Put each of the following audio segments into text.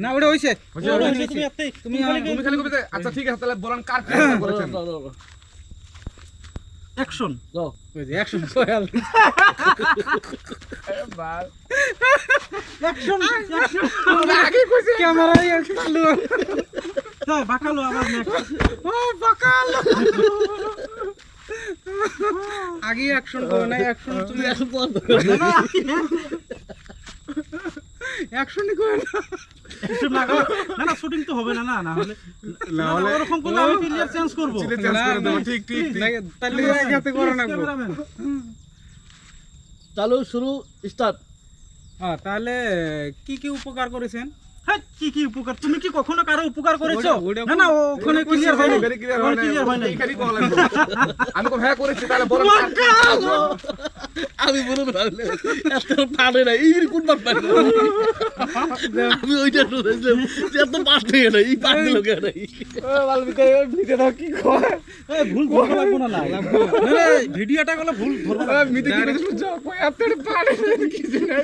না ওটা হইছে তুমি খালি কবিতা। আচ্ছা ঠিক আছে, তাহলে বলেন কার কি করেছেন। অ্যাকশন দাও। ওই যে অ্যাকশন কয়াল অ্যাকশন আগে কইছে ক্যামেরা চালু তাই বাকালো আবার ও বাকালো আগে অ্যাকশন করো না, অ্যাকশন তুমি অ্যাকশন করো না, অ্যাকশনই করো না, অ্যাকশন লাগাও না। না শুটিং তো হবে না, না না হলে ওরকম করলে আমি ক্লিয়ার চেঞ্জ করব। ঠিক ঠিক তাহলে একসাথে করো না ক্যামেরাম্যান। চালু শুরু স্টার্ট। হ্যাঁ তাহলে কি কি উপকার করেছেন? হ্যাঁ কি কি উপকার? তুমি কি কখনো কারো উপকার করেছো? না না ওখানে ক্লিয়ার হয় না, ক্লিয়ার হয় না, এখানেই কল লাগবে। আমি তো হ্যাঁ করেছি, তাহলে বলেন আমি বলবো তাহলে এত পারে না এই কোন বাপ পারে আমি ওইটা শুনেছিলাম যে এত পাস থেকে না এই পাস দিল কেন ও বাল ভিতরে ভিতরে দাও কি কয় এই ভুল ধরতে লাগবো না, না লাগবো না ভিডিওটা গলে ভুল ধরবো না। মিতে কি করে বুঝছো কই এত পারে কিছু নাই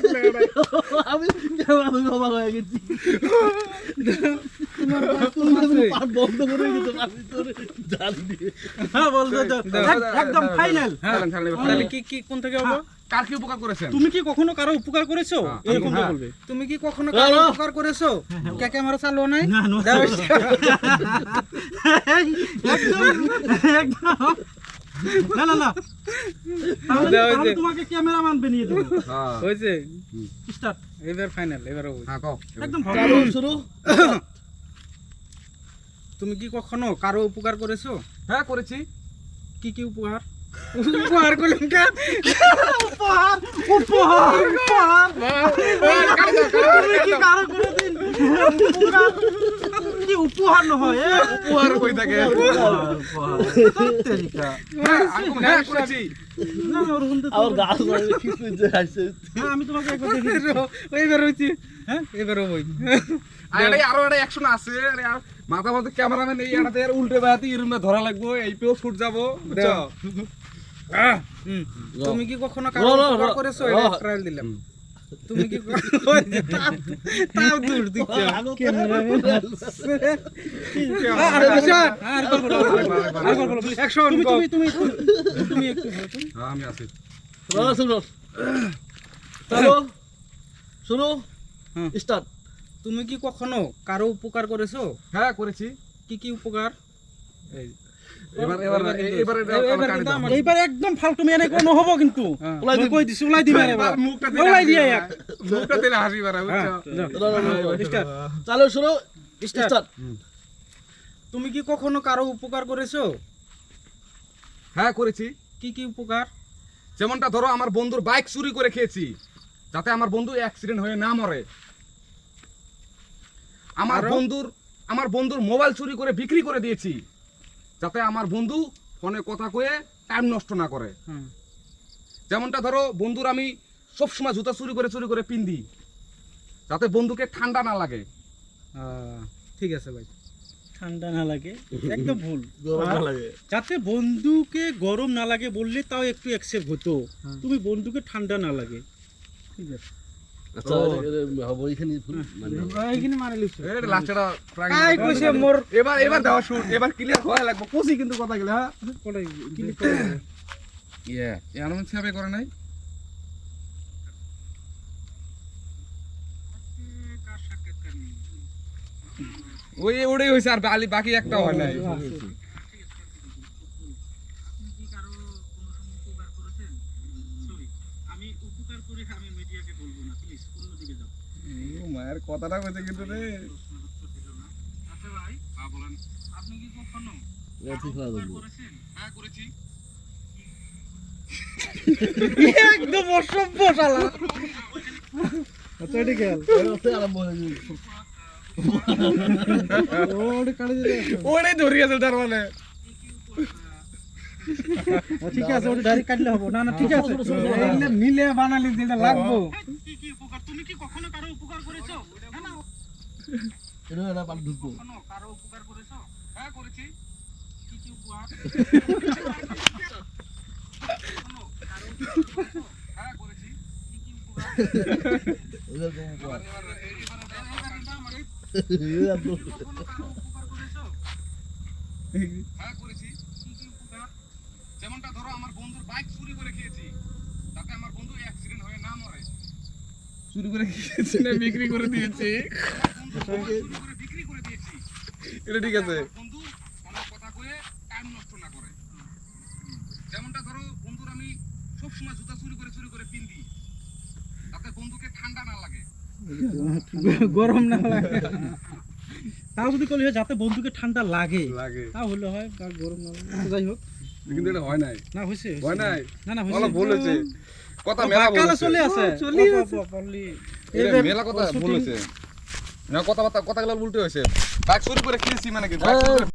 আমি আমি বাবা হয়ে গেছি তোমার পাস বন্ধ করে দিতে আমি তোর জান দিয়ে। হ্যাঁ বলতো একদম ফাইনাল। তাহলে কি কি কোন থেকে হবে? কার কি উপকার করেছেন? তুমি কি কখনো কারো উপকার করেছো? এরকম তো বলবে। তুমি কি কখনো কারো উপকার করেছো? কে ক্যামেরা চালু নাই? একদম একদম না না না তাহলে তোমাকে ক্যামেরাম্যান বানিয়ে দেব। হ্যাঁ হইছে স্টার্ট। এবার ফাইনাল, এবার হবে। হ্যাঁ কও একদম চালু শুরু। তুমি কি কখনো কারো উপকার করেছো? হ্যাঁ করেছি। কি কি উপকার? উপহার করলাম কে? উপহার উপহার উপহার তুমি কি কারো কোনদিন উপকার কি উপহার না হয়? উপহার কই থাকে? উপহার তেরিকা হ্যাঁ করেছি। না ওর হুন তো আর গাছ মানে কিছু যে আসছে আমি তোমাকে একবার দেখি এইবার হইছে। হ্যাঁ এবার হই আরে আরো একটা অ্যাকশন আছে। আরে আর মাথা মাথা ক্যামেরাম্যান এই আড়াতে আর উল্টে বাহাতে এরমে ধরা লাগবো, এই পেও শুট যাবো বুঝছো। তুমি কি কখনো কারো উপকার করেছো? এটা ট্রায়াল দিলাম। তুমি কি তাও দূর দিচ্ছ ক্যামেরাম্যান আর বলো আর বলো অ্যাকশন। তুমি তুমি তুমি একটু বলো তো। হ্যাঁ আমি আছি। শুরু চালু শুরু স্টার্ট। তুমি কি কখনো কারো উপকার করেছো? হ্যাঁ করেছি। কি কি উপকার? এবার এবার এবার এইবার একদম ফালতু মেনে কোনো হবো কিন্তু কই দিছি উলাই দিবেন। এবার মুখটা উলাই দিয়ে এক মুখটা দিলে হাসি বাড়া বুঝছো। স্টার্ট। চালু শুরু স্টার্ট। তুমি কি কখনো কারো উপকার করেছো? হ্যাঁ করেছি। কি কি উপকার? যেমনটা ধরো আমার বন্ধুর বাইক চুরি করে খেয়েছি যাতে আমার বন্ধু অ্যাক্সিডেন্ট হয়ে না মরে। আমার বন্ধুর মোবাইল চুরি করে বিক্রি করে দিয়েছি যাতে আমার বন্ধু ফোনে কথা কয়ে টাইম নষ্ট না করে। যেমনটা ধরো বন্ধুর আমি সবসময় জুতা চুরি করে পিন্দি যাতে বন্ধুকে ঠান্ডা না লাগে। ঠিক আছে ভাই, ঠান্ডা না লাগে একদম ভুল। গরম না লাগে যাতে বন্ধুকে গরম না লাগে বললে তাও একটু অ্যাকসেপ্ট হতো। তুমি বন্ধুকে ঠান্ডা না লাগে ঠিক আছে। আচ্ছা হবে এখানে মানে এইখানে মানে লিখছো এটা লাস্টটা কাই কইছে মোর এবার এবার দাও শুট এবার ক্লিয়ার হওয়া লাগবে কোসি কিন্তু কথা গেলে। হ্যাঁ কোলাই ক্লিক করে এমন ছাবে করে নাই। ওই ওড়ে হইছে আর বাকি একটা হয় নাই। মায়ের কথাটা কইছে কিন্তু রে। আচ্ছা ভাই হ্যাঁ বলেন। আপনি কি কখনো ঠিক আছে হ্যাঁ করেছি। একদম অসভ্য শালা। আচ্ছা এটা গেল আরম্ভ হয়ে গেল ওরে কাটে দিলে ওরে ধরি আছে তার মানে। ঠিক আছে ওটা ডাইরেক্ট কাটলে হবে না। না ঠিক আছে এগুলা মিলে বানালি যেটা লাগবো। কি কি উপকার? তুমি কি কখনো কারো উপকার করেছো? না না এটা এটা পাল্ট ঢুকবো কখনো কারো উপকার করেছো? হ্যাঁ করেছি। কি কি উপকার? হ্যাঁ করেছি। কি কি উপকার? হ্যাঁ করেছি। কি কি উপকার? যেমনটা ধরো আমার বন্ধুর বাইক চুরি করে খেয়েছি, যাতে আমার বন্ধু অ্যাক্সিডেন্ট হয়ে না মরে। চুরি করে খেয়েছি না বিক্রি করে দিয়েছি? চুরি করে বিক্রি করে দিয়েছি। এটা ঠিক আছে। আমার বন্ধু অনেক কথা কয়ে টাইম নষ্ট না করে। যেমনটা ধরো বন্ধুর আমি সবসময় জুতা চুরি করে পিন্দি, যাতে বন্ধুকে ঠান্ডা না লাগে। গরম না লাগে। তাও যদি কলি হয় যাতে বন্ধুকে ঠান্ডা লাগে, লাগে তাও হলে হয়, আর গরম না লাগে। তো যাই হোক, কিন্তু এটা হয় নাই। না হয়েছে হয় নাই। না না বলো বলেছে কথা মেলা কালে বলেছে। চলে আসে চলে অল্প আসে। অল্প only এটা মেলা কথা বলেছে না, কথাগুলো উল্টো হয়েছে। বাইক চুরি করে খেয়েছি মানে কি? বাইক চুরি করে